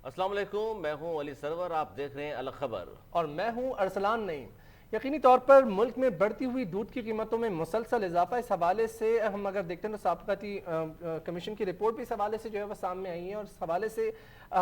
السلام علیکم، میں ہوں علی سرور، آپ دیکھ رہے ہیں الخبر اور میں ہوں ارسلان نعیم۔ یقینی طور پر ملک میں بڑھتی ہوئی دودھ کی قیمتوں میں مسلسل اضافہ، اس حوالے سے ہم اگر دیکھتے ہیں تو سابقاتی کمیشن کی رپورٹ بھی اس حوالے سے جو ہے وہ سامنے آئی ہے، اور اس حوالے سے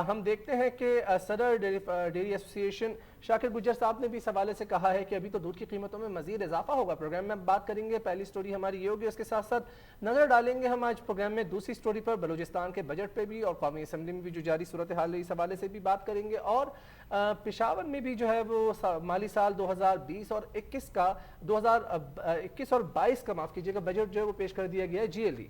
ہم دیکھتے ہیں کہ صدر ڈیری ایسوسی ایشن شاکر گجر صاحب نے بھی اس حوالے سے کہا ہے کہ ابھی تو دودھ کی قیمتوں میں مزید اضافہ ہوگا۔ پروگرام میں بات کریں گے، پہلی سٹوری ہماری یہ ہوگی، اس کے ساتھ ساتھ نظر ڈالیں گے ہم آج پروگرام میں دوسری سٹوری پر، بلوچستان کے بجٹ پہ بھی، اور قومی اسمبلی میں بھی جو جاری صورتحال ہے اس حوالے سے بھی بات کریں گے، اور پشاور میں بھی جو ہے وہ مالی سال 2020 اور 21 کا 2021 اور 22 کا معاف کیجیے گا بجٹ جو ہے وہ پیش کر دیا گیا ہے جی ایل ڈی۔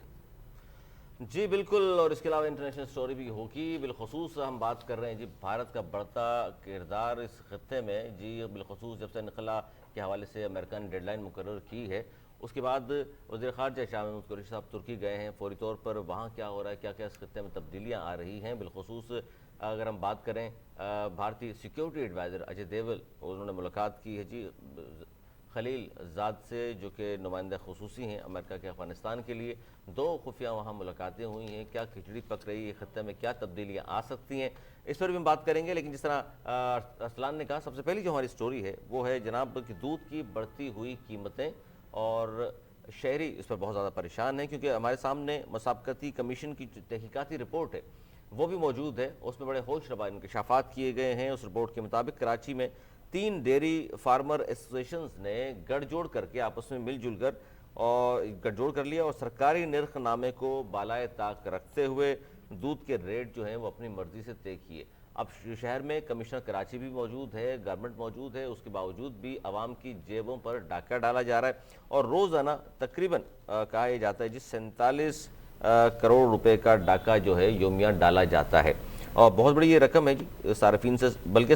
جی بالکل، اور اس کے علاوہ انٹرنیشنل سٹوری بھی ہوگی۔ بالخصوص ہم بات کر رہے ہیں جی بھارت کا بڑھتا کردار اس خطے میں، جی بالخصوص جب سے انخلا کے حوالے سے امریکہ نے ڈیڈ لائن مقرر کی ہے، اس کے بعد وزیر خارجہ شاہ محمود قریشی صاحب ترکی گئے ہیں، فوری طور پر وہاں کیا ہو رہا ہے، کیا کیا اس خطے میں تبدیلیاں آ رہی ہیں۔ بالخصوص اگر ہم بات کریں بھارتی سیکیورٹی ایڈوائزر اجے دیول، انہوں نے ملاقات کی ہے جی خلیل زاد سے، جو کہ نمائندہ خصوصی ہیں امریکہ کے افغانستان کے لیے۔ دو خفیہ وہاں ملاقاتیں ہوئی ہیں، کیا کھچڑی پک رہی ہے خطے میں، کیا تبدیلیاں آ سکتی ہیں، اس پر بھی ہم بات کریں گے۔ لیکن جس طرح ارسلان نے کہا، سب سے پہلی جو ہماری سٹوری ہے وہ ہے جناب کہ دودھ کی بڑھتی ہوئی قیمتیں، اور شہری اس پر بہت زیادہ پریشان ہیں، کیونکہ ہمارے سامنے مسابقتی کمیشن کی جو تحقیقاتی رپورٹ ہے وہ بھی موجود ہے، اس میں بڑے ہوش ربا انکشافات کیے گئے ہیں۔ اس رپورٹ کے مطابق کراچی میں 3 ڈیری فارمر ایسوسیشنز نے گڑ جوڑ کر کے آپس میں مل جل کر اور گڑ جوڑ کر لیا، اور سرکاری نرخ نامے کو بالائے طاق رکھتے ہوئے دودھ کے ریٹ جو ہیں وہ اپنی مرضی سے طے کیے۔ اب شہر میں کمشنر کراچی بھی موجود ہے، گورنمنٹ موجود ہے، اس کے باوجود بھی عوام کی جیبوں پر ڈاکہ ڈالا جا رہا ہے، اور روزانہ تقریباً کہا یہ جاتا ہے جی 47 کروڑ روپے کا ڈاکہ جو ہے یومیہ ڈالا جاتا ہے، اور بہت بڑی یہ رقم ہے جی صارفین سے، بلکہ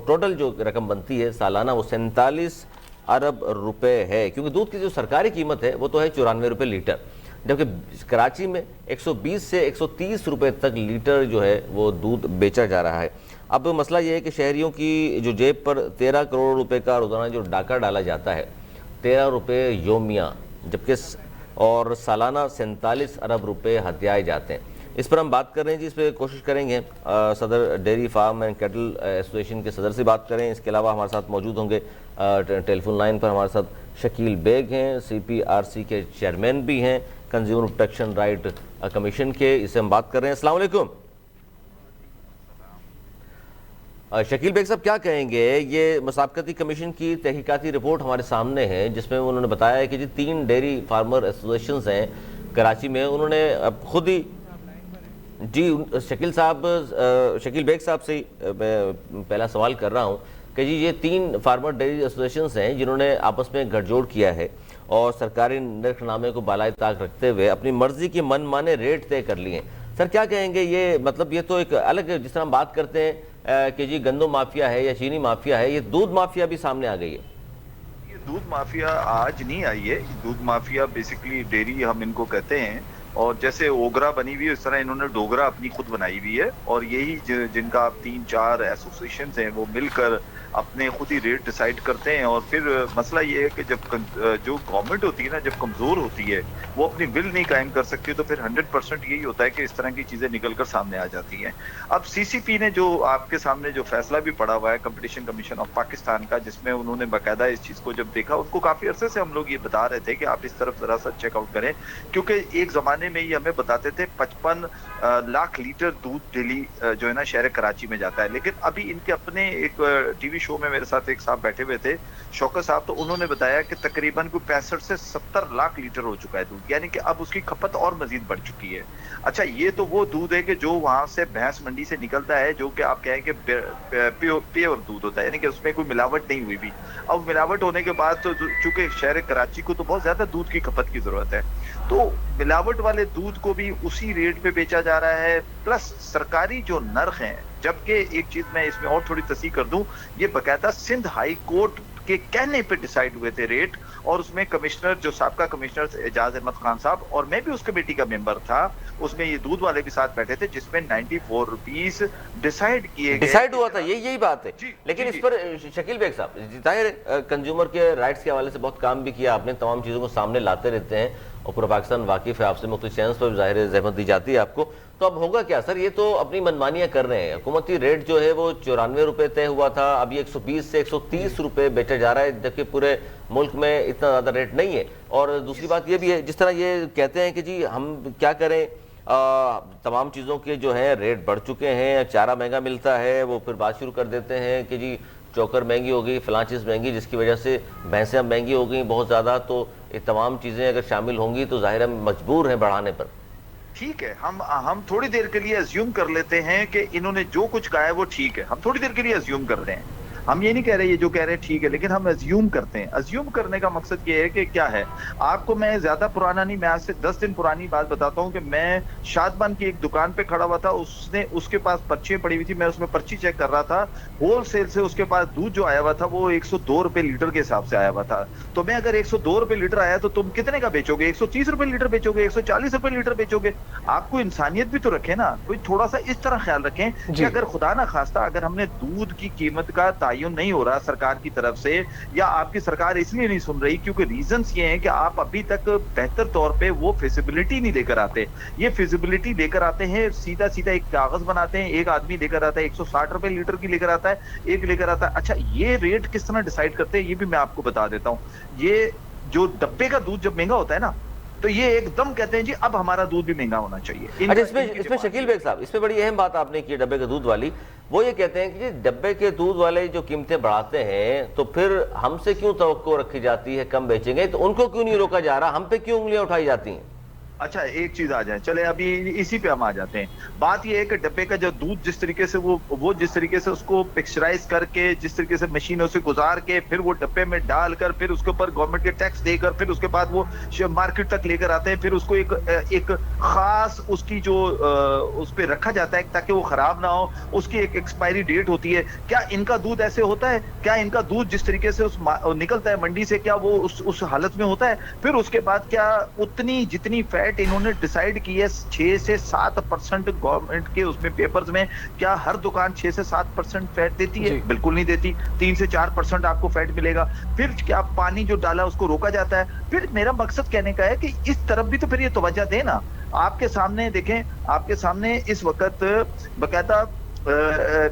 ٹوٹل جو رقم بنتی ہے سالانہ وہ 47 ارب روپے ہے، کیونکہ دودھ کی جو سرکاری قیمت ہے وہ تو ہے 94 روپے لیٹر، جبکہ کراچی میں 120 سے 130 روپے تک لیٹر جو ہے وہ دودھ بیچا جا رہا ہے۔ اب مسئلہ یہ ہے کہ شہریوں کی جو جیب پر 13 کروڑ روپے کا روزانہ جو ڈاکہ ڈالا جاتا ہے، 13 روپے یومیہ، جبکہ اور سالانہ 47 ارب روپے ہتھیائے جاتے ہیں۔ اس پر ہم بات کر رہے ہیں جی، اس پہ کوشش کریں گے صدر ڈیری فارم اینڈ کیٹل ایسوسی ایشن کے صدر سے بات کریں۔ اس کے علاوہ ہمارے ساتھ موجود ہوں گے ٹیلی فون لائن پر ہمارے ساتھ شکیل بیگ ہیں، سی پی آر سی کے چیئرمین بھی ہیں، کنزیومر پروٹیکشن رائٹ کمیشن کے، اس سے ہم بات کر رہے ہیں۔ السلام علیکم شکیل بیگ صاحب، کیا کہیں گے؟ یہ مسابقتی کمیشن کی تحقیقاتی رپورٹ ہمارے سامنے ہے، جس میں انہوں نے بتایا ہے کہ جی 3 ڈیری فارمر ایسوسیشنز ہیں کراچی میں، انہوں نے اب خود ہی جی شکیل بیگ صاحب سے میں پہلا سوال کر رہا ہوں کہ جی یہ 3 فارمر ڈیری ایسوسیشنز ہیں جنہوں نے آپس میں گٹھ جوڑ کیا ہے اور سرکاری نرخ نامے کو بالائے طاق رکھتے ہوئے اپنی مرضی کی من مانے ریٹ طے کر لیے ہیں۔ سر کیا کہیں گے؟ یہ مطلب یہ تو ایک الگ، جس طرح ہم بات کرتے ہیں کہ جی گندم مافیا ہے یا چینی مافیا ہے، یہ دودھ مافیا بھی سامنے آ گئی ہے۔ یہ دودھ مافیا آج نہیں آئی ہے، دودھ مافیا بیسیکلی ڈیری ہم ان کو کہتے ہیں، اور جیسے اوگرا بنی ہوئی ہے اس طرح انہوں نے ڈوگرا اپنی خود بنائی ہوئی ہے، اور یہی جن کا 3-4 ایسوسیشنز ہیں وہ مل کر اپنے خود ہی ریٹ ڈیسائیڈ کرتے ہیں۔ اور پھر مسئلہ یہ ہے کہ جب جو گورنمنٹ ہوتی ہے نا، جب کمزور ہوتی ہے، وہ اپنی ول نہیں قائم کر سکتی، تو پھر 100% یہی ہوتا ہے کہ اس طرح کی چیزیں نکل کر سامنے آ جاتی ہیں۔ اب سی سی پی نے جو آپ کے سامنے جو فیصلہ بھی پڑا ہوا ہے کمپٹیشن کمیشن آف پاکستان کا، جس میں انہوں نے باقاعدہ اس چیز کو جب دیکھا، ان کو کافی عرصے سے ہم لوگ یہ بتا رہے تھے کہ آپ اس طرف ذرا سا چیک آؤٹ کریں، کیونکہ ایک زمانے میں یہ ہمیں بتاتے تھے 55 لاکھ لیٹر دودھ ڈیلی جو ہے نا شہر کراچی میں جاتا ہے، لیکن ابھی ان کے اپنے ایک ٹی وی شو میں میرے ساتھ ایک صاحب بیٹھے ہوئے تھے، شوکت صاحب، تو انہوں نے بتایا کہ تقریباً کوئی 65 سے 70 لاکھ لیٹر ہو چکا ہے دودھ، یعنی کہ اب اس کی کھپت اور مزید بڑھ چکی ہے۔ اچھا، یہ تو وہ دودھ ہے کہ جو وہاں سے بھینس منڈی سے نکلتا ہے، جو کہ آپ کہیں کہ پیور دودھ ہوتا ہے، یعنی کہ اس میں کوئی ملاوٹ نہیں ہوئی بھی۔ اب ملاوٹ ہونے کے بعد تو چونکہ شہر کراچی کو تو بہت زیادہ دودھ کی کھپت کی ضرورت ہے، تو ملاوٹ والے دودھ کو بھی اسی ریٹ پہ بیچا جا رہا ہے، پلس سرکاری جو نرخ ہیں۔ جبکہ ایک چیز میں اس میں اور تھوڑی تصحیح کر دوں، یہ باقاعدہ سندھ ہائی کورٹ کے کہنے پہ ڈیسائیڈ ہوئے تھے ریٹ، اور اس میں کمشنر جو سابقہ کمشنر اعجاز احمد خان صاحب، اور میں بھی اس کمیٹی کا ممبر تھا، اس میں یہ دودھ والے بھی ساتھ بیٹھے تھے، جس میں 94 روپیز ڈیسائیڈ کیے گئے، ڈیسائیڈ ہوا تھا، یہی بات ہے۔ لیکن اس پر شکیل بیگ صاحب، ظاہر کنزیومر کے رائٹس کے حوالے سے بہت کام بھی کیا آپ نے، تمام چیزوں کو سامنے لاتے رہتے ہیں، اور پورا پاکستان واقف ہے آپ سے، مختلف چینلز پر ظاہر زحمت دی جاتی ہے آپ کو، تو اب ہوگا کیا سر؟ یہ تو اپنی منمانیاں کر رہے ہیں. حکومتی ریٹ جو ہے وہ 94 روپے طے ہوا تھا, اب یہ 120 سے 130 روپے بیچا جا رہا ہے, جبکہ پورے ملک میں اتنا زیادہ ریٹ نہیں ہے. اور دوسری بات یہ بھی ہے, جس طرح یہ کہتے ہیں کہ جی ہم کیا کریں, تمام چیزوں کے جو ہیں ریٹ بڑھ چکے ہیں, چارہ مہنگا ملتا ہے, وہ پھر بات شروع کر دیتے ہیں کہ جی چوکر مہنگی ہو گئی, فلاں چیز مہنگی, جس کی وجہ سے بھینسیں مہنگی ہو گئیں بہت زیادہ. تو یہ تمام چیزیں اگر شامل ہوں گی تو ظاہر ہم مجبور ہیں بڑھانے پر. ٹھیک ہے, ہم تھوڑی دیر کے لیے ازیوم کر لیتے ہیں کہ انہوں نے جو کچھ کہا ہے وہ ٹھیک ہے, ہم تھوڑی دیر کے لیے ازیوم کر رہے ہیں, ہم یہ نہیں کہہ رہے یہ جو کہہ رہے ہیں ٹھیک ہے, لیکن ہم ازیوم کرتے ہیں. ازیوم کرنے کا مقصد یہ ہے کہ کیا ہے, آپ کو میں زیادہ پرانا نہیں, میں آج سے 10 دن پرانی بات بتاتا ہوں کہ میں شادمان کی ایک دکان پہ کھڑا ہوا تھا, اس کے پاس پرچیاں پڑی ہوئی تھی, میں اس میں پرچی چیک کر رہا تھا, ہول سیل سے اس کے پاس دودھ جو آیا ہوا تھا وہ 102 روپے لیٹر کے حساب سے آیا ہوا تھا. تو میں اگر 102 روپے لیٹر آیا تو تم کتنے کا بیچو گے؟ 130 روپے لیٹر بیچو گے, 140 روپے لیٹر بیچو گے؟ آپ کو انسانیت بھی تو رکھے نا, کوئی تھوڑا سا اس طرح خیال رکھیں کہ اگر خدا نہ خواستہ اگر ہم نے دودھ کی قیمت کا تعین نہیں ہو رہا سرکار کی طرف سے, یا آپ کی سرکار اس لیے نہیں سن رہی کیونکہ ریزنز یہ ہیں کہ آپ ابھی تک بہتر طور پہ وہ فیزیبلٹی نہیں لے کر آتے. یہ فیزیبلٹی لے کر آتے ہیں, سیدھا سیدھا ایک کاغذ بناتے ہیں, ایک آدمی لے کر آتا ہے 160 روپے لیٹر کی لے کر آتا ہے, ایک لے کر آتا ہے. اچھا یہ ریٹ کس طرح ڈیسائیڈ کرتے ہیں یہ بھی میں آپ کو بتا دیتا ہوں. یہ جو ڈبے کا دودھ جب مہنگا ہوتا ہے نا تو یہ ایک دم کہتے ہیں جی اب ہمارا دودھ بھی مہنگا ہونا چاہیے. اچھا اس میں شکیل بیگ صاحب, اس میں بڑی اہم بات آپ نے کی ڈبے کے دودھ والی. وہ یہ کہتے ہیں کہ جی ڈبے کے دودھ والے جو قیمتیں بڑھاتے ہیں تو پھر ہم سے کیوں توقع رکھی جاتی ہے کم بیچیں گے, تو ان کو کیوں نہیں روکا جا رہا, ہم پہ کیوں انگلیاں اٹھائی جاتی ہیں؟ اچھا ایک چیز آ جائے, چلے ابھی اسی پہ ہم آ جاتے ہیں. بات یہ ہے کہ ڈبے کا جو دودھ جس طریقے سے وہ جس طریقے سے اس کو پکچرائز کر کے, جس طریقے سے مشینوں سے گزار کے, پھر وہ ڈبے میں ڈال کر, پھر اس کے اوپر گورنمنٹ کے ٹیکس دے کر, پھر اس کے بعد وہ مارکیٹ تک لے کر آتے ہیں, پھر اس کو ایک خاص اس کی جو اس پہ رکھا جاتا ہے تاکہ وہ خراب نہ ہو, اس کی ایک ایکسپائری ڈیٹ ہوتی ہے. کیا ان کا دودھ ایسے ہوتا ہے؟ کیا ان کا دودھ جس طریقے سے نکلتا ہے منڈی سے کیا وہ اس حالت میں ہوتا ہے؟ پھر اس کے بعد کیا اتنی جتنی فیٹ انہوں نے ڈیسائیڈ کی ہے 6 سے 7% گورنمنٹ کے اس میں پیپرز میں, کیا ہر دکان 6 سے 7% فیٹ دیتی ہے؟ بالکل نہیں دیتی, 3 سے 4% آپ کو فیٹ ملے گا. پھر کیا پانی جو ڈالا اس کو روکا جاتا ہے؟ پھر میرا مقصد کہنے کا ہے کہ اس طرف بھی تو پھر یہ توجہ دے نا. آپ کے سامنے دیکھیں, آپ کے سامنے اس وقت باقاعدہ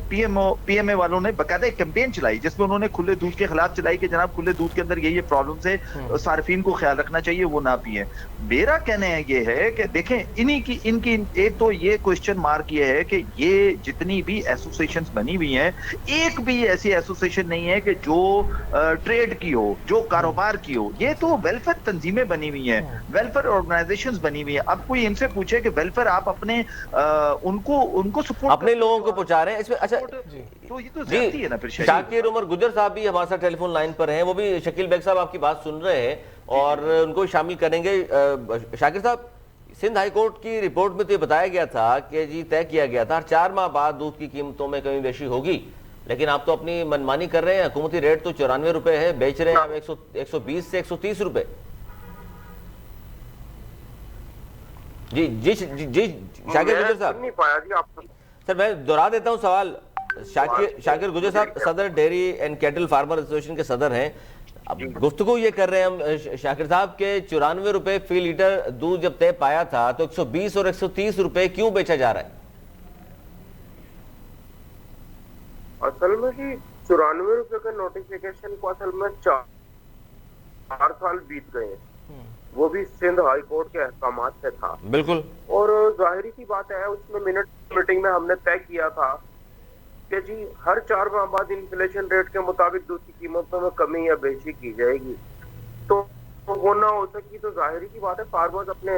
پی ایم اے والوں نے باقاعدہ ایک کیمپین چلائی جس میں انہوں نے کھلے دودھ کے خلاف چلائی کہ جناب کھلے دودھ کے اندر یہ پرابلمز ہے, صارفین کو خیال رکھنا چاہیے وہ نہ پیئیں. میرا کہنا یہ ہے کہ دیکھیں ان کی ایک تو یہ کوشچن مارک یہ ہے کہ یہ جتنی بھی ایسوسیشنز بنی ہوئی ہیں, ایک بھی ایسی ایسوسیشن نہیں ہے کہ جو ٹریڈ کی ہو, جو کاروبار کی ہو. یہ تو ویلفیئر تنظیمیں بنی ہوئی ہیں, ویلفیئر آرگنائزیشنز بنی ہوئی ہیں. اب کوئی ان سے پوچھے کہ ویلفیئر آپ اپنے ان کو سپورٹ اپنے لوگوں کو پہنچا رہے ہیں اس میں. اچھا تو یہ تو زیادتی ہے نا. پھر شاکر عمر گجر صاحب بھی ہمارے ساتھ ٹیلی فون لائن پر ہیں, وہ بھی شکیل بیگ صاحب آپ کی بات سن رہے ہیں اور ان کو شامل کریں گے. شاکر صاحب, سندھ ہائی کورٹ کی رپورٹ میں تو یہ بتایا گیا تھا کہ جی طے کیا گیا تھا ہر 4 ماہ بعد دودھ کی قیمتوں میں کمی بیشی ہوگی, لیکن آپ تو اپنی منمانی کر رہے ہیں. حکومتی ریٹ تو 94 روپے ہے, بیچ رہے ہیں آپ 120 سے 130 روپے. جی شاکر گجر صاحب, سر میں دہرا دیتا ہوں سوال. شاکر گجر صاحب صدر dairy and cattle farmer association کے صدر ہیں. اب گفتگو یہ کر رہے ہیں ہم شاکر صاحب کے 94 روپے فی لیٹر دودھ جب طے پایا تھا تو 120 اور 130 روپے کیوں بیچا جا رہا ہے؟ اصل میں جی 94 روپے کا نوٹیفیکیشن کو اصل میں 4 سال بیت گئے ہیں, وہ بھی سندھ ہائی کورٹ کے احکامات سے تھا. بالکل. اور ظاہری سی بات ہے اس میں میٹنگ میں ہم نے طے کیا تھا کہ جی ہر 4 ماہ بعد انفلیشن ریٹ کے مطابق دودھ کی قیمتوں میں کمی یا بیشی کی جائے گی. تو وہ نہ ہو سکی تو ظاہری سی بات ہے فارمرز اپنے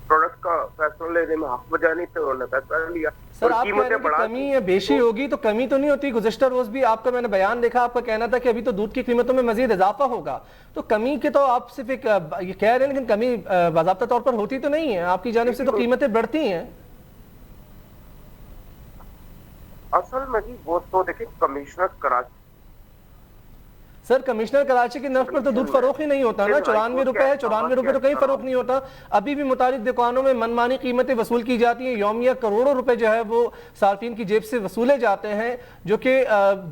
پروڈکٹ کا فیصلہ لینے میں حق بجانی تھے, انہوں نے فیصلہ لیا. سر آپ کہہ رہے ہیں کہ کمی یا بیشی ہوگی, تو کمی تو نہیں ہوتی. گزشتہ روز بھی آپ کا میں نے بیان دیکھا, آپ کا کہنا تھا کہ ابھی تو دودھ کی قیمتوں میں مزید اضافہ ہوگا. تو کمی کے تو آپ صرف ایک یہ کہہ رہے ہیں, لیکن کمی باضابطہ طور پر ہوتی تو نہیں ہے, آپ کی جانب سے تو قیمتیں بڑھتی ہیں. اصل میں جی وہ تو دیکھیں کمشنر کراچی, سر کمشنر کراچی کی نرخ پر تو دودھ فروخت ہی نہیں ہوتا نا. 94 روپے ہے, 94 روپے تو کہیں فروخت نہیں ہوتا. ابھی بھی متعدد دکانوں میں منمانی قیمتیں وصول کی جاتی ہیں, یومیہ کروڑوں روپے جو ہے وہ صارفین کی جیب سے وصولے جاتے ہیں, جو کہ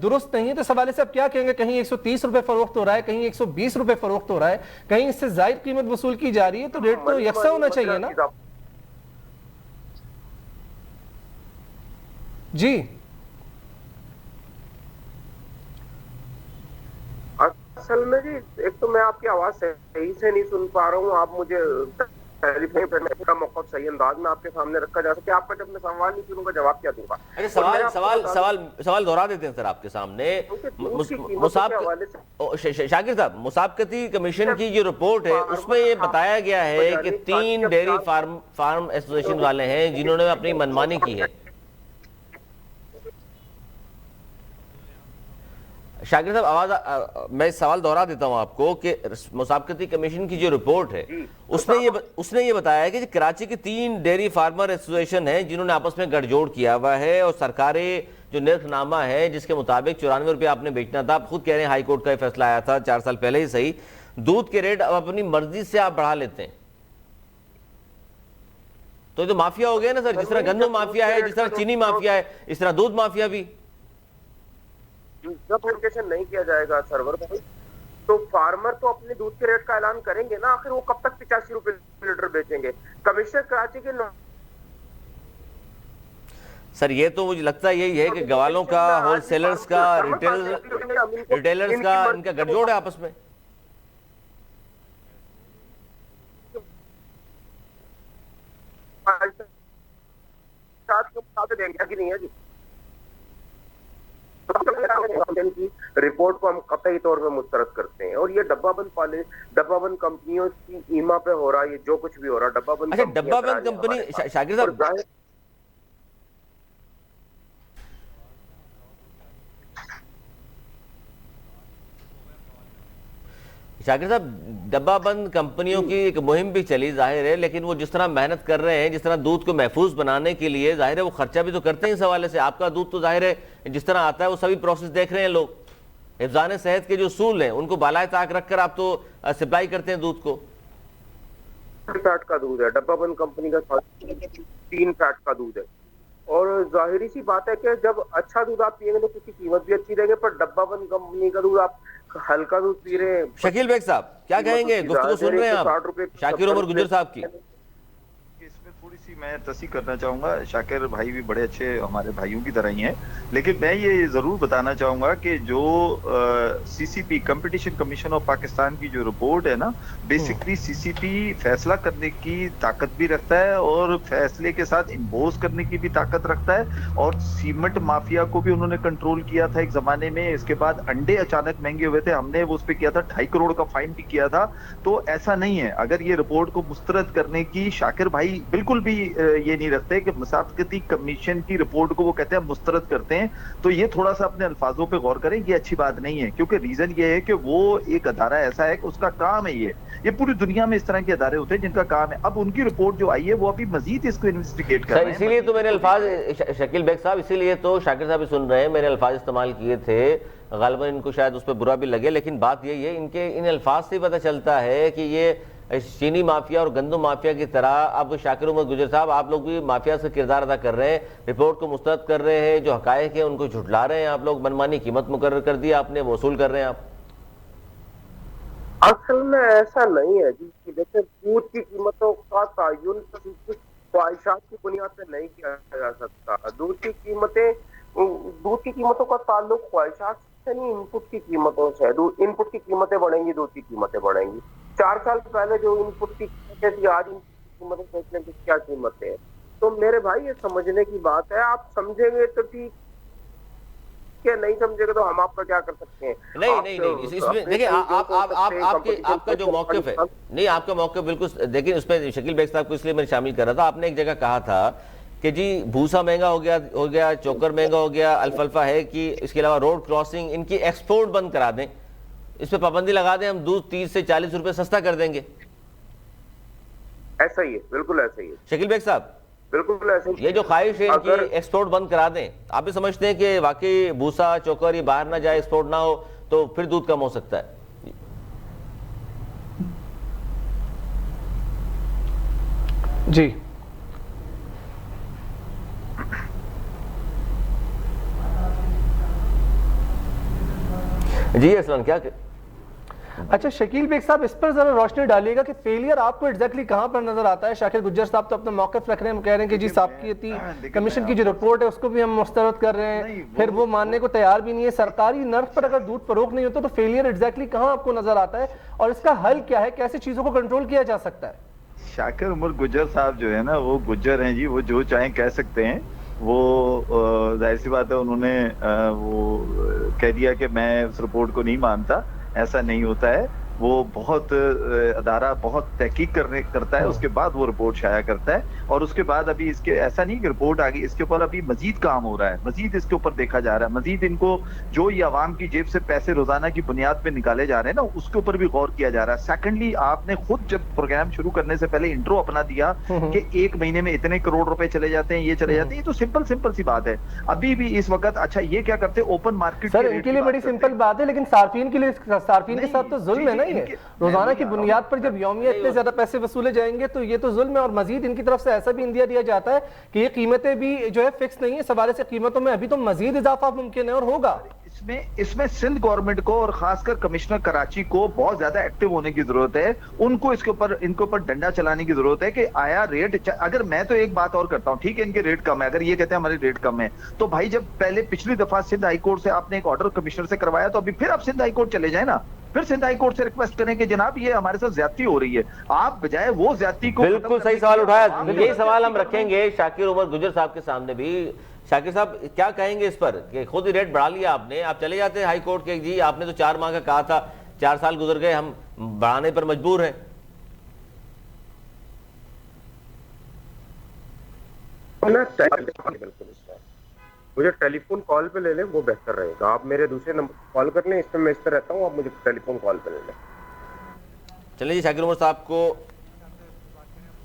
درست نہیں ہے. تو اس حوالے سے اب کیا کہیں گے؟ کہیں 130 روپے فروخت ہو رہا ہے, کہیں 120 روپے فروخت ہو رہا ہے, کہیں اس سے زائد قیمت وصول کی جا رہی ہے, تو ریٹ تو یکساں ہونا چاہیے نا. جی اصل میں جی ایک تو میں آپ کی آواز صحیح سے نہیں سن پا رہا ہوں, آپ مجھے ٹیلیفون کرنے کا موقع صحیح انداز میں آپ کے سامنے رکھا جا سکے. آپ کا جب میں سوال نہیں سنوں گا جواب کیا دوں گا؟ سوال دہرا دیتے ہیں سر آپ کے سامنے. شاکر صاحب, مسابقتی کمیشن کی جو رپورٹ ہے اس میں یہ بتایا گیا ہے کہ 3 ڈیری فارم ایسوسیشن والے ہیں جنہوں نے اپنی منمانی کی ہے. شاکر صاحب آواز, میں سوال دہرا دیتا ہوں آپ کو کہ مسابقتی کمیشن کی جو رپورٹ ہے اس نے یہ بتایا ہے کہ کراچی کی 3 ڈیری فارمر ایسوسیشن ہیں جنہوں نے آپس میں گٹھ جوڑ کیا ہوا ہے, اور سرکاری جو نرخ نامہ ہے جس کے مطابق 94 روپے آپ نے بیچنا تھا, آپ خود کہہ رہے ہیں ہائی کورٹ کا یہ فیصلہ آیا تھا 4 سال پہلے ہی صحیح, دودھ کے ریٹ اب اپنی مرضی سے آپ بڑھا لیتے ہیں. تو یہ تو مافیا ہو گیا نا سر, جس طرح گندم مافیا ہے, جس طرح چینی مافیا ہے, اس طرح دودھ مافیا بھی. جب ایجوکیشن نہیں کیا جائے گا سرور بھائی تو فارمر تو اپنے دودھ کے ریٹ کا اعلان کریں گے نا, آخر وہ کب تک 85 روپے لیٹر بیچیں گے؟ کمشنر کراچی کے سر یہ تو مجھے لگتا ہے یہی ہے کہ گوالوں کا, ہول سیلرز کا, ریٹیلرز کا, ان کا گٹھ جوڑ ہے آپس میں. رپورٹ کو ہم قطعی طور پہ مسترد کرتے ہیں, اور یہ ڈبہ بند کمپنیوں کی ایما پہ ہو رہا ہے, یہ جو کچھ بھی ہو رہا ڈبہ بند. اچھا ڈبہ بند کمپنی, شاکر صاحب شاکر صاحب ڈبہ بند کمپنیوں کی ایک مہم بھی چلی ظاہر ہے, لیکن وہ جس طرح محنت کر رہے ہیں, جس طرح دودھ کو محفوظ بنانے کے لیے ظاہر ہے وہ خرچہ بھی تو کرتے ہیں اس حوالے سے. آپ کا دودھ تو ظاہر ہے جس طرح آتا ہے وہ سبھی پروسیس دیکھ رہے ہیں لوگ, حفظان صحت کے جو اصول ہیں ان کو بالائے طاق رکھ کر آپ تو سپلائی کرتے ہیں دودھ کو. 3 فیٹ کا دودھ ہے ڈبہ بند کمپنی کا, 3 فیٹ کا دودھ ہے, اور ظاہری سی بات ہے کہ جب اچھا دودھ آپ پیئیں گے تو کسی قیمت بھی اچھی دیں گے, پر ڈبہ بند کمپنی کا دودھ آپ ہلکا دودھ پی رہے ہیں. شکیل بیگ صاحب کیا کہیں گے, گفتگو سن رہے ہیں آپ شاکر عمر گجر صاحب کی؟ اس میں تھوڑی سی میں تصحیح کرنا چاہوں گا, شاکر بھائی بھی بڑے اچھے ہمارے بھائیوں کی طرح ہی ہیں, لیکن میں یہ ضرور بتانا چاہوں گا کہ جو سی سی پی کمپٹیشن کمیشن آف پاکستان کی جو رپورٹ ہے نا, بیسکلی سی سی پی فیصلہ کرنے کی طاقت بھی رکھتا ہے اور فیصلے کے ساتھ امبوز کرنے کی بھی طاقت رکھتا ہے, اور سیمنٹ مافیا کو بھی انہوں نے کنٹرول کیا تھا ایک زمانے میں. اس کے بعد انڈے اچانک مہنگے ہوئے تھے, ہم نے اس پہ کیا تھا 2.5 کروڑ کا فائن بھی کیا تھا. تو ایسا نہیں ہے, اگر یہ رپورٹ کو مسترد کرنے کی شاکر بھائی بالکل بھی یہ نہیں رکھتے کہ مسابقتی کمیشن کی رپورٹ کو وہ کہتے ہیں مسترد کرتے ہیں, تو یہ تھوڑا سا اپنے الفاظوں پہ غور کریں, یہ اچھی بات نہیں ہے. کیونکہ ریزن یہ ہے کہ وہ ایک ادارہ ایسا ہے کہ اس کا کام ہے یہ پوری دنیا میں اس طرح کے ادارے ہوتے ہیں جن کا کام ہے. اب ان کی رپورٹ جو آئی ہے وہ ابھی مزید اس کو انویسٹیگیٹ کر رہے ہیں. اسی لیے تو میرے الفاظ, شکیل بیگ صاحب اسی لیے تو شاکر صاحب بھی سن رہے ہیں, میرے الفاظ استعمال کیے تھے, غالباً ان کو شاید اس پہ برا بھی لگے, لیکن بات یہی ہے ان الفاظ سے پتہ چلتا ہے کہ یہ چینی مافیا اور گندم مافیا کی طرح اب شاکر عمر گجر صاحب آپ لوگ بھی مافیا سے کردار ادا کر رہے ہیں, رپورٹ کو مسترد کر رہے ہیں, جو حقائق ہیں ان کو جھٹلا رہے ہیں آپ لوگ, منمانی قیمت مقرر کر دی آپ نے, وصول کر رہے ہیں آپ. اصل میں ایسا نہیں ہے جی, کہ دیکھیں دودھ کی قیمتوں کا تعین خواہشات کی بنیاد پہ نہیں کیا جا سکتا. دودھ کی قیمتوں کا تعلق خواہشات سے نہیں, ان پٹ کی قیمتوں سے. ان پٹ کی قیمتیں بڑھیں گی, دودھ کی قیمتیں بڑھیں گی. 4 سال پہلے جو ان پٹ کی قیمتیں تھی, آج ان کی قیمتیں دیکھنے کی کیا قیمتیں ہیں. تو میرے بھائی یہ سمجھنے کی بات ہے, آپ سمجھیں گے تو ٹھیک, کہ نہیں سمجھے گا تو ہم آپ کا کیا کر سکتے ہیں. نہیں اس میں دیکھیں آپ کا جو موقف ہے, نہیں آپ کا موقف بالکل دیکھیں, اس میں شکیل بیگ صاحب کو اس لیے میں شامل کر رہا تھا. آپ نے ایک جگہ کہا تھا کہ جی بھوسا مہنگا ہو گیا, چوکر مہنگا ہو گیا, الفلفا ہے کہ اس کے علاوہ روڈ کراسنگ ان کی ایکسپورٹ بند کرا دیں, اس پہ پابندی لگا دیں, ہم دودھ 30 سے 40 روپے سستا کر دیں گے. ایسا ہی ہے, بالکل ایسا ہی ہے شکیل بیگ صاحب, بالکل ایسا ہی. یہ جو خواہش ہے ان کی ایکسپورٹ بند کرا دیں, آپ بھی سمجھتے ہیں کہ واقعی بھوسا چوکر یہ باہر نہ جائے, ایکسپورٹ نہ ہو تو پھر دودھ کم ہو سکتا ہے. جی جی اسلام کیا اچھا شکیل بیگ صاحب اس پر ذرا روشنی ڈالیے گا کہ فیلئر آپ کو ایگزیکٹلی کہاں پر نظر آتا ہے؟ شاکر گجر صاحب تو اپنا موقف رکھ رہے ہیں، ہم کہہ رہے ہیں کہ جی سابقیتی کمیشن کی جو رپورٹ ہے اس کو بھی ہم مسترد کر رہے ہیں، پھر وہ ماننے کو تیار بھی نہیں ہے۔ سرکاری نرخ پر اگر دودھ فروخت نہیں ہوتا تو فیلئر ایگزیکٹلی کہاں آپ کو نظر آتا ہے اور اس کا حل کیا ہے؟ کیسے چیزوں کو کنٹرول کیا جا سکتا ہے؟ شاکر عمر گجر صاحب جو ہے نا وہ گجر ہیں جی، وہ جو چاہیں کہہ سکتے ہیں۔ وہ ظاہر سی بات ہے انہوں نے وہ کہہ دیا کہ میں اس رپورٹ کو نہیں مانتا، ایسا نہیں ہوتا ہے۔ وہ بہت ادارہ بہت تحقیق کرتا ہے، اس کے بعد وہ رپورٹ شائع کرتا ہے، اور اس کے بعد ابھی اس کے ایسا نہیں کہ رپورٹ آ گئی، اس کے اوپر ابھی مزید کام ہو رہا ہے، مزید اس کے اوپر دیکھا جا رہا ہے، مزید ان کو جو یہ عوام کی جیب سے پیسے روزانہ کی بنیاد پہ نکالے جا رہے ہیں نا اس کے اوپر بھی غور کیا جا رہا ہے۔ سیکنڈلی آپ نے خود جب پروگرام شروع کرنے سے پہلے انٹرو اپنا دیا کہ ایک مہینے میں اتنے کروڑ روپے چلے جاتے ہیں، یہ چلے جاتے ہیں، یہ تو سمپل سی بات ہے۔ ابھی بھی اس وقت اچھا یہ کیا کرتے ہیں، اوپن مارکیٹ سر ان کے لیے بڑی سمپل بات ہے، لیکن صارفین کے لیے، صارفین کے ساتھ تو ظلم ہے نا یہ۔ روزانہ کی بنیاد پر جب یومیہ اتنے زیادہ پیسے وصولے جائیں گے تو یہ تو ظلم ہے، اور مزید ان کی طرف سے ایسا بھی اندیا دیا جاتا ہے کہ یہ قیمتیں بھی جو ہے فکس نہیں ہے، اس حوالے سے قیمتوں میں ابھی تو مزید اضافہ ممکن ہے اور ہوگا۔ اس میں سندھ گورنمنٹ کو اور خاص کر کمشنر کراچی کو بہت زیادہ ایکٹیو ہونے کی ضرورت ہے۔ ان کو ان کے اوپر ڈنڈا چلانے کی ضرورت ہے کہ آیا ریٹ، اگر میں تو ایک بات اور کرتا ہوں، ٹھیک ہے ان کے ریٹ کم ہے، اگر یہ کہتے ہیں ہمارے ریٹ کم ہے تو بھائی جب پچھلی دفعہ سندھ ہائی کورٹ سے آپ نے ایک آرڈر کمشنر سے کروایا تو ابھی پھر آپ سندھ ہائی کورٹ چلے جائیں نا، پھر سندھ ہائی کورٹ سے ریکویسٹ کریں کہ جناب یہ ہمارے ساتھ زیادتی ہو رہی ہے، آپ بجائے وہ زیادتی کو۔ بالکل صحیح سوال اٹھایا، یہی سوال ہم رکھیں گے شاکر عمر گجر صاحب کے سامنے بھی۔ شاکر صاحب کیا کہیں گے اس پر کہ خود ہی ریٹ بڑھا لیا آپ نے، آپ چلے جاتے ہائی کورٹ کے، جی آپ نے تو 4 ماہ کا کہا تھا، 4 سال گزر گئے، ہم بڑھانے پر مجبور ہیں۔ مجھے ٹیلی فون کال پہ لے لیں وہ بہتر رہے گا، آپ میرے دوسرے نمبر کال کر لیں، اس پہ میں اس پہ رہتا ہوں، آپ مجھے ٹیلی فون کال پہ لے لیں۔ چلیں جی شاکر عمر صاحب کو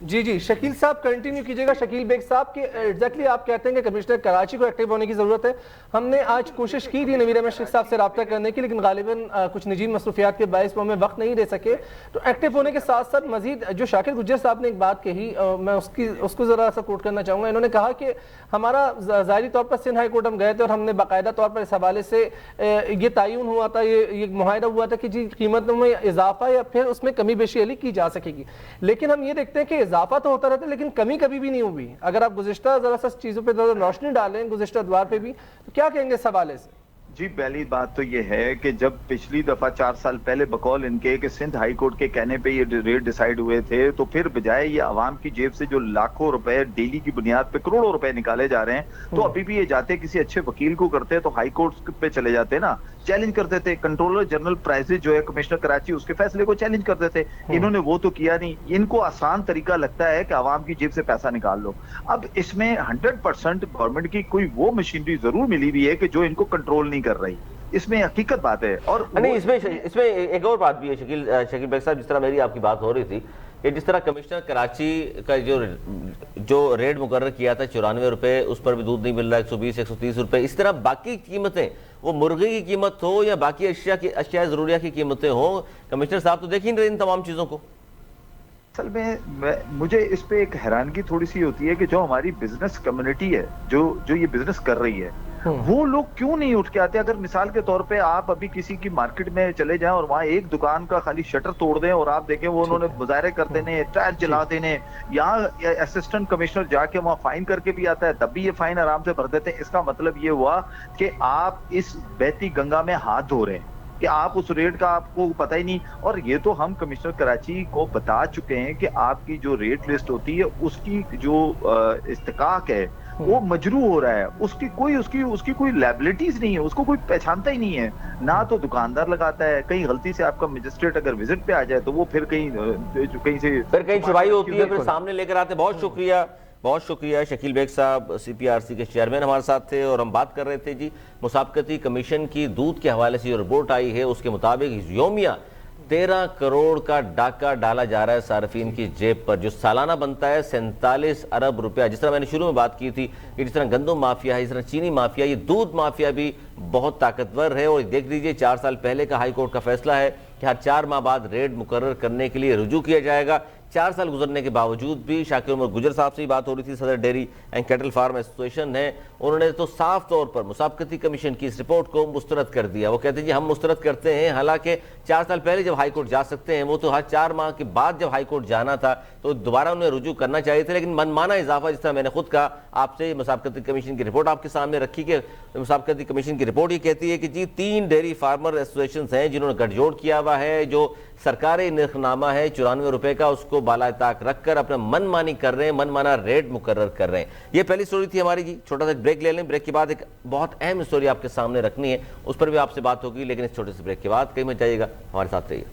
جی شکیل صاحب کنٹینیو کیجئے گا۔ شکیل بیگ صاحب کہ ایگزیکٹلی آپ کہتے ہیں کہ کمشنر کراچی کو ایکٹیو ہونے کی ضرورت ہے۔ ہم نے آج کوشش کی تھی نویر احمد شیخ صاحب سے رابطہ کرنے کی، لیکن غالباً کچھ نجی مصروفیات کے باعث وہ ہمیں وقت نہیں دے سکے۔ تو ایکٹیو ہونے کے ساتھ ساتھ مزید جو شاکر گجر صاحب نے ایک بات کہی، میں اس کو ذرا سا کوٹ کرنا چاہوں گا۔ انہوں نے کہا کہ ہمارا ظاہری طور پر سندھ ہائی کورٹ ہم گئے تھے اور ہم نے باقاعدہ طور پر اس حوالے سے یہ تعین ہوا تھا، یہ معاہدہ ہوا تھا کہ جی قیمتوں میں اضافہ یا پھر اس میں کمی بیشی علی کی جا سکے گی، لیکن ہم یہ دیکھتے ہیں کہ اضافہ تو ہوتا رہتا ہے لیکن کمی کبھی بھی نہیں ہوئی۔ اگر آپ گزشتہ ذرا سا چیزوں پہ ذرا روشنی ڈالیں گزشتہ ادوار پہ بھی، تو کیا کہیں گے اس حوالے سے؟ جی پہلی بات تو یہ ہے کہ جب پچھلی دفعہ 4 سال پہلے بقول ان کے کہ سندھ ہائی کورٹ کے کہنے پہ یہ ریٹ ڈیسائیڈ ہوئے تھے، تو پھر بجائے یہ عوام کی جیب سے جو لاکھوں روپے ڈیلی کی بنیاد پہ کروڑوں روپے نکالے جا رہے ہیں، تو ابھی بھی یہ جاتے کسی اچھے وکیل کو کرتے تو ہائی کورٹ پہ چلے جاتے نا، چیلنج کرتے تھے، کنٹرولر جنرل پرائزز جو ہے کمشنر کراچی اس کے فیصلے کو چیلنج کرتے تھے۔ انہوں نے وہ تو کیا نہیں، ان کو آسان طریقہ لگتا ہے کہ عوام کی جیب سے پیسہ نکال لو۔ اب اس میں 100% گورنمنٹ کی کوئی وہ مشینری ضرور ملی ہوئی ہے کہ جو ان کو کنٹرول نہیں کر رہی، اس میں حقیقت بات ہے۔ اور نہیں اس میں ایک اور بات بھی ہے شکیل بیگ صاحب، جس طرح میری آپ کی بات ہو رہی تھی کہ جس طرح کمشنر کراچی کا جو ریٹ مقرر کیا تھا 94 روپے، اس پر بھی دودھ نہیں مل رہا 120 130 روپے، اس طرح باقی قیمتیں، وہ مرغی کی قیمت ہو یا باقی اشیاء ضروریات کی قیمتیں ہوں، کمشنر صاحب تو دیکھ ہی نہیں رہے ان تمام چیزوں کو۔ اصل میں مجھے اس پہ ایک حیرانگی تھوڑی سی ہوتی ہے کہ جو ہماری بزنس کمیونٹی ہے، جو یہ بزنس کر رہی ہے، وہ لوگ کیوں نہیں اٹھ کے آتے؟ اگر مثال کے طور پہ آپ ابھی کسی کی مارکیٹ میں چلے جائیں اور وہاں ایک دکان کا خالی شٹر توڑ دیں اور آپ دیکھیں وہ انہوں نے مظاہرے کر دینے، ٹائر جلا دینے، یہاں اسسٹنٹ کمشنر جا کے وہاں فائن کر کے بھی آتا ہے، تب بھی یہ فائن آرام سے بھر دیتے ہیں۔ اس کا مطلب یہ ہوا کہ آپ اس بہتی گنگا میں ہاتھ دھو رہے ہیں کہ آپ اس ریٹ کا آپ کو پتہ ہی نہیں۔ اور یہ تو ہم کمشنر کراچی کو بتا چکے ہیں کہ آپ کی جو ریٹ لسٹ ہوتی ہے اس کی جو استحقاق ہے وہ مجروح ہو رہا ہے، اس کی کوئی لائبلٹیز نہیں ہے، اس کو کوئی پہچانتا ہی نہیں ہے، نہ تو دکاندار لگاتا ہے۔ کہیں غلطی سے آپ کا مجسٹریٹ اگر وزٹ پہ آ جائے تو وہ پھر کہیں سے کہیں چھپائی ہوتی ہے، پھر سامنے لے کر آتے۔ بہت شکریہ شکیل بیگ صاحب، CPRC کے چیئرمین ہمارے ساتھ تھے، اور ہم بات کر رہے تھے جی مسابقتی کمیشن کی دودھ کے حوالے سے جو رپورٹ آئی ہے اس کے مطابق یومیہ 13 کروڑ کا ڈاکہ ڈالا جا رہا ہے صارفین کی جیب پر، جو سالانہ بنتا ہے 47 ارب روپیہ۔ جس طرح میں نے شروع میں بات کی تھی کہ جس طرح گندم مافیا ہے، جس طرح چینی مافیا، یہ دودھ مافیا بھی بہت طاقتور ہے۔ اور دیکھ لیجئے 4 سال پہلے کا ہائی کورٹ کا فیصلہ ہے کہ ہر 4 ماہ بعد ریٹ مقرر کرنے کے لیے رجوع کیا جائے گا۔ 4 سال گزرنے کے باوجود بھی شاکر عمر گجر صاحب سے ہی بات ہو رہی تھی، صدر dairy and Cattell form association ہے، انہوں نے تو صاف طور پر مسابقتی کمیشن کی اس رپورٹ کو مسترد کر دیا. وہ کہتے ہیں جی ہم مسترد کرتے ہیں, حالانکہ 4 سال پہلے جب ہائی کورٹ جا سکتے ہیں, وہ تو ہر 4 ماہ کے بعد جب ہائی کورٹ جانا تھا تو دوبارہ انہیں رجوع کرنا چاہیے تھا, لیکن منمانا اضافہ, جس طرح میں نے خود کہا آپ سے, مسابقتی کمیشن کی رپورٹ آپ کے سامنے رکھی کہ مسابقتی کمیشن کی رپورٹ یہ کہتی ہے کہ جی 3 ڈیری فارمر ایسوسیشنز ہیں جنہوں نے گٹھ جوڑ کیا ہوا ہے, جو سرکاری نرخ نامہ ہے 94 روپے کا, اس کو بالائے طاق رکھ کر اپنا من مانی کر رہے ہیں, من مانا ریٹ مقرر کر رہے ہیں. یہ پہلی سٹوری تھی ہماری جی. چھوٹا سا بریک لے لیں, بریک کے بعد ایک بہت اہم سٹوری آپ کے سامنے رکھنی ہے, اس پر بھی آپ سے بات ہوگی, لیکن اس چھوٹے سے بریک کے بعد کہیں مت جائیے گا, ہمارے ساتھ رہیے.